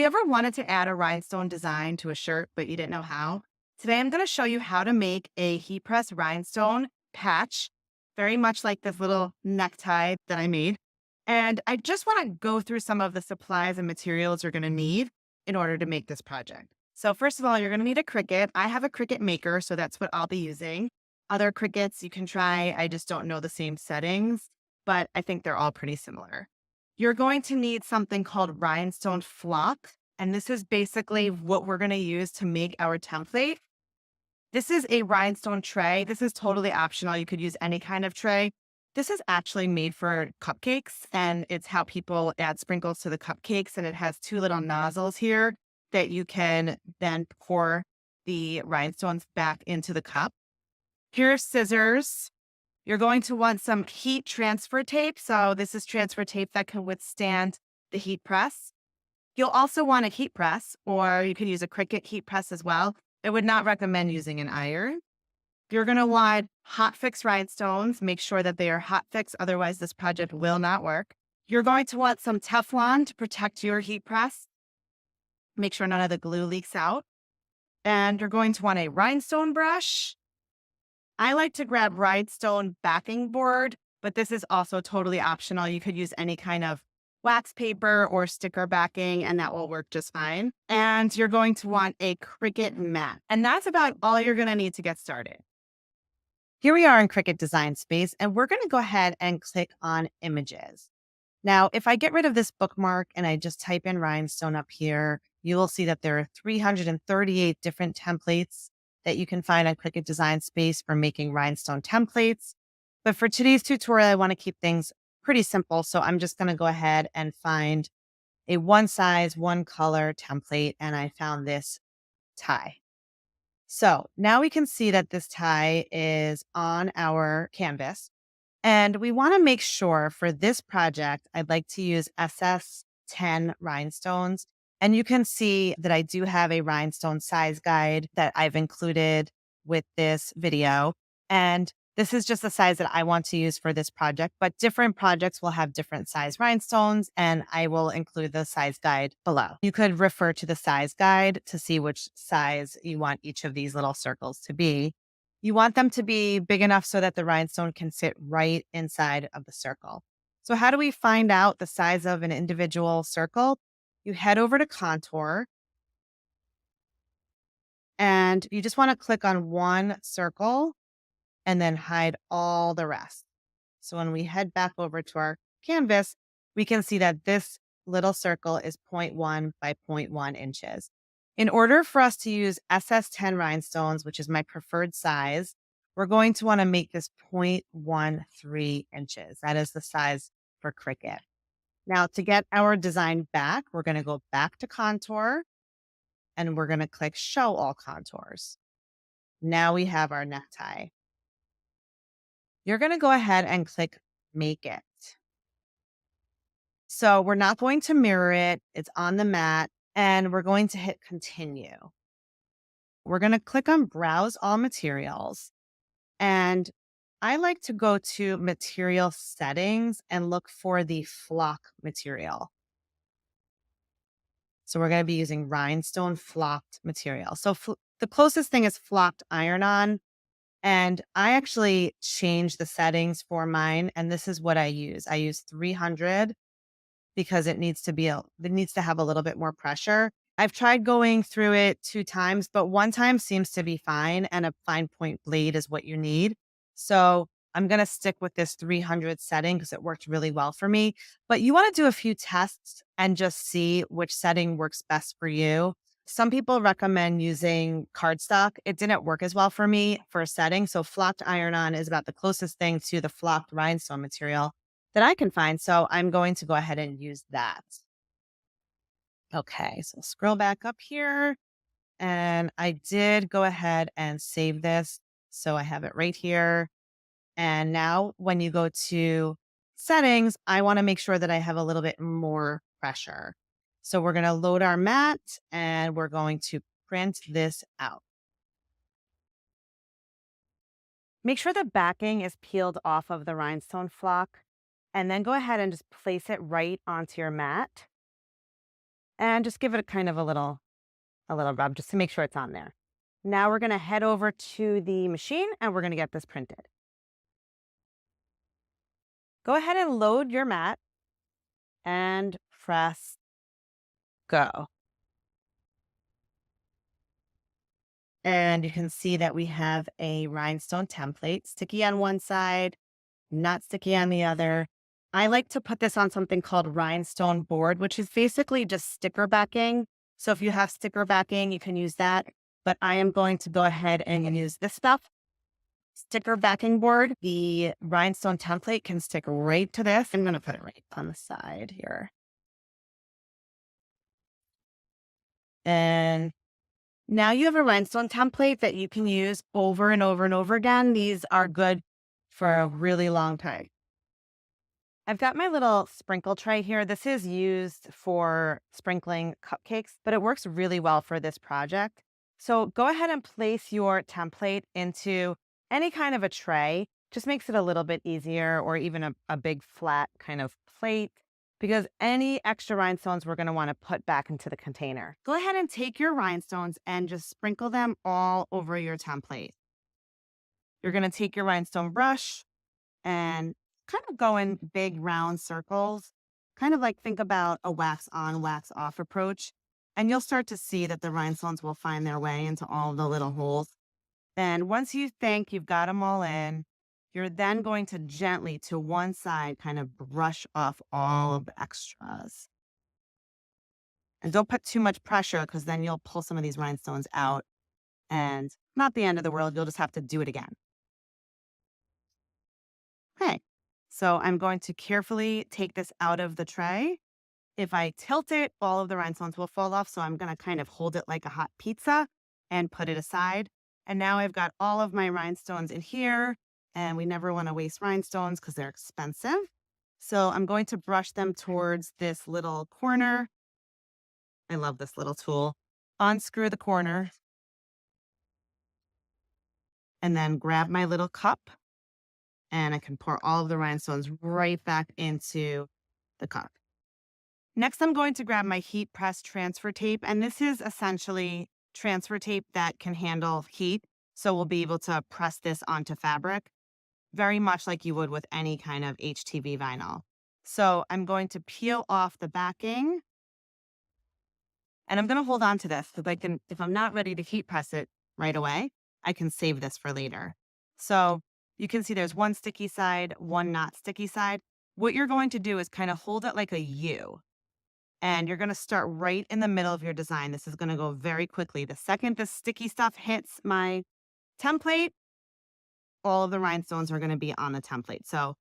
ever wanted to add a rhinestone design to a shirt, but you didn't know how? Today, I'm going to show you how to make a heat press rhinestone patch, very much like this little necktie that I made. And I just want to go through some of the supplies and materials you're going to need in order to make this project. So first of all, you're going to need a Cricut. I have a Cricut maker, so that's what I'll be using. Other Cricuts you can try. I just don't know the same settings, but I think they're all pretty similar. You're going to need something called rhinestone flock. And this is basically what we're going to use to make our template. This is a rhinestone tray. This is totally optional. You could use any kind of tray. This is actually made for cupcakes, and it's how people add sprinkles to the cupcakes. And it has two little nozzles here that you can then pour the rhinestones back into the cup. Here's scissors. You're going to want some heat transfer tape. So this is transfer tape that can withstand the heat press. You'll also want a heat press, or you could use a Cricut heat press as well. I would not recommend using an iron. You're going to want hot fix rhinestones. Make sure that they are hot fix, otherwise this project will not work. You're going to want some Teflon to protect your heat press. Make sure none of the glue leaks out. And you're going to want a rhinestone brush. I like to grab rhinestone backing board, but this is also totally optional. You could use any kind of wax paper or sticker backing, and that will work just fine. And you're going to want a Cricut mat. And that's about all you're going to need to get started. Here we are in Cricut Design Space, and we're going to go ahead and click on images. Now, if I get rid of this bookmark and I just type in rhinestone up here, you will see that there are 338 different templates that you can find on Cricut Design Space for making rhinestone templates. But for today's tutorial, I want to keep things pretty simple. So I'm just going to go ahead and find a one size, one color template. And I found this tie. So now we can see that this tie is on our canvas. And we want to make sure for this project, I'd like to use SS10 rhinestones. And you can see that I do have a rhinestone size guide that I've included with this video. And this is just the size that I want to use for this project, but different projects will have different size rhinestones, and I will include the size guide below. You could refer to the size guide to see which size you want each of these little circles to be. You want them to be big enough so that the rhinestone can fit right inside of the circle. So how do we find out the size of an individual circle? You head over to Contour, and you just want to click on one circle and then hide all the rest. So when we head back over to our canvas, we can see that this little circle is 0.1 by 0.1 inches. In order for us to use SS10 rhinestones, which is my preferred size, we're going to want to make this 0.13 inches. That is the size for Cricut. Now, to get our design back, we're going to go back to Contour, and we're going to click Show All Contours. Now we have our necktie. You're going to go ahead and click Make It. So we're not going to mirror it. It's on the mat, and we're going to hit Continue. We're going to click on Browse All Materials, and I like to go to Material Settings and look for the flock material. So we're going to be using rhinestone flocked material. So the closest thing is flocked iron-on. And I actually changed the settings for mine, and this is what I use. I use 300 because it needs to have a little bit more pressure. I've tried going through it 2 times, but 1 time seems to be fine, and a fine point blade is what you need. So I'm going to stick with this 300 setting because it worked really well for me. But you want to do a few tests and just see which setting works best for you. Some people recommend using cardstock. It didn't work as well for me for a setting. So flocked iron-on is about the closest thing to the flocked rhinestone material that I can find. So I'm going to go ahead and use that. Okay, so scroll back up here. And I did go ahead and save this. So I have it right here. And now when you go to settings, I want to make sure that I have a little bit more pressure. So we're going to load our mat, and we're going to print this out. Make sure the backing is peeled off of the rhinestone flock, and then go ahead and just place it right onto your mat. and just give it a kind of a little rub just to make sure it's on there. Now we're going to head over to the machine and we're going to get this printed. Go ahead and load your mat and press go. And you can see that we have a rhinestone template, sticky on one side, not sticky on the other. I like to put this on something called rhinestone board, which is basically just sticker backing. So if you have sticker backing, you can use that. But I am going to go ahead and use this stuff. Sticker backing board. The rhinestone template can stick right to this. I'm going to put it right on the side here. And now you have a rhinestone template that you can use over and over and over again. These are good for a really long time. I've got my little sprinkle tray here. This is used for sprinkling cupcakes, but it works really well for this project. So go ahead and place your template into any kind of a tray. Just makes it a little bit easier, or even a big flat kind of plate, because any extra rhinestones we're going to want to put back into the container. Go ahead and take your rhinestones and just sprinkle them all over your template. You're going to take your rhinestone brush and kind of go in big round circles, kind of like think about a wax on, wax off approach. And you'll start to see that the rhinestones will find their way into all the little holes. And once you think you've got them all in, you're then going to gently to one side kind of brush off all of the extras. And don't put too much pressure, because then you'll pull some of these rhinestones out and not the end of the world. You'll just have to do it again. Okay. So I'm going to carefully take this out of the tray. If I tilt it, all of the rhinestones will fall off. So I'm going to kind of hold it like a hot pizza and put it aside. And now I've got all of my rhinestones in here, and we never want to waste rhinestones because they're expensive. So I'm going to brush them towards this little corner. I love this little tool. Unscrew the corner and then grab my little cup, and I can pour all of the rhinestones right back into the cup. Next, I'm going to grab my heat press transfer tape, and this is essentially transfer tape that can handle heat. So we'll be able to press this onto fabric very much like you would with any kind of HTV vinyl. So I'm going to peel off the backing, and I'm going to hold on to this so if I'm not ready to heat press it right away, I can save this for later. So you can see there's one sticky side, one not sticky side. What you're going to do is kind of hold it like a U. And you're going to start right in the middle of your design. This is going to go very quickly. The second the sticky stuff hits my template, all of the rhinestones are going to be on the template. So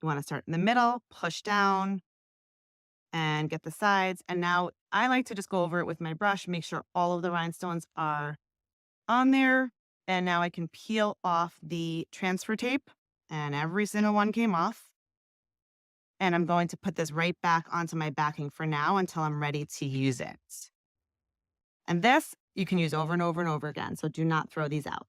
you want to start in the middle, push down, and get the sides. And now I like to just go over it with my brush, make sure all of the rhinestones are on there. And now I can peel off the transfer tape, and every single one came off. And I'm going to put this right back onto my backing for now until I'm ready to use it. And this you can use over and over and over again. So do not throw these out.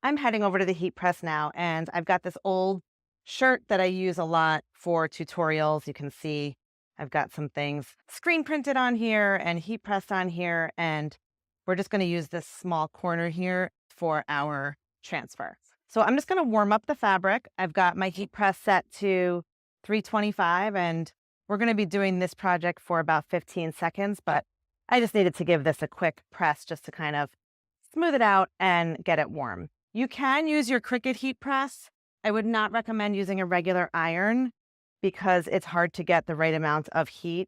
I'm heading over to the heat press now, and I've got this old shirt that I use a lot for tutorials. You can see I've got some things screen printed on here and heat pressed on here. And we're just going to use this small corner here for our transfer. So I'm just going to warm up the fabric. I've got my heat press set to 325, and we're going to be doing this project for about 15 seconds, but I just needed to give this a quick press just to kind of smooth it out and get it warm. You can use your Cricut heat press. I would not recommend using a regular iron because it's hard to get the right amount of heat.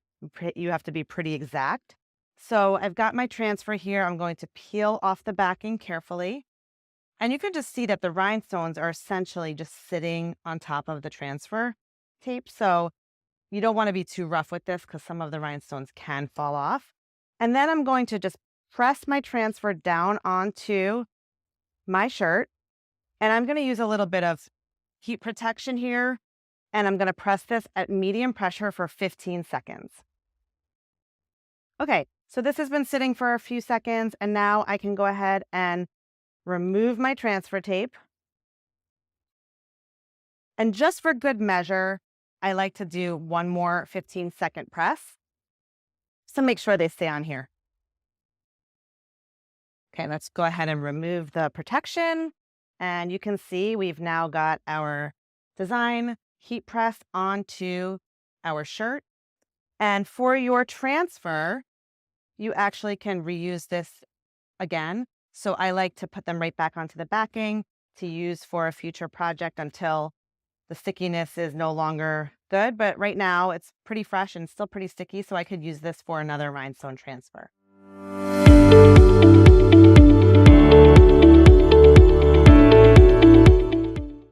You have to be pretty exact. So I've got my transfer here. I'm going to peel off the backing carefully. And you can just see that the rhinestones are essentially just sitting on top of the transfer tape. So you don't want to be too rough with this because some of the rhinestones can fall off. And then I'm going to just press my transfer down onto my shirt. And I'm going to use a little bit of heat protection here. And I'm going to press this at medium pressure for 15 seconds. Okay, so this has been sitting for a few seconds, and now I can go ahead and remove my transfer tape. And just for good measure, I like to do one more 15-second press. So make sure they stay on here. Okay, let's go ahead and remove the protection. And you can see we've now got our design heat pressed onto our shirt. And for your transfer, you actually can reuse this again. So I like to put them right back onto the backing to use for a future project until the stickiness is no longer good. But right now it's pretty fresh and still pretty sticky. So I could use this for another rhinestone transfer.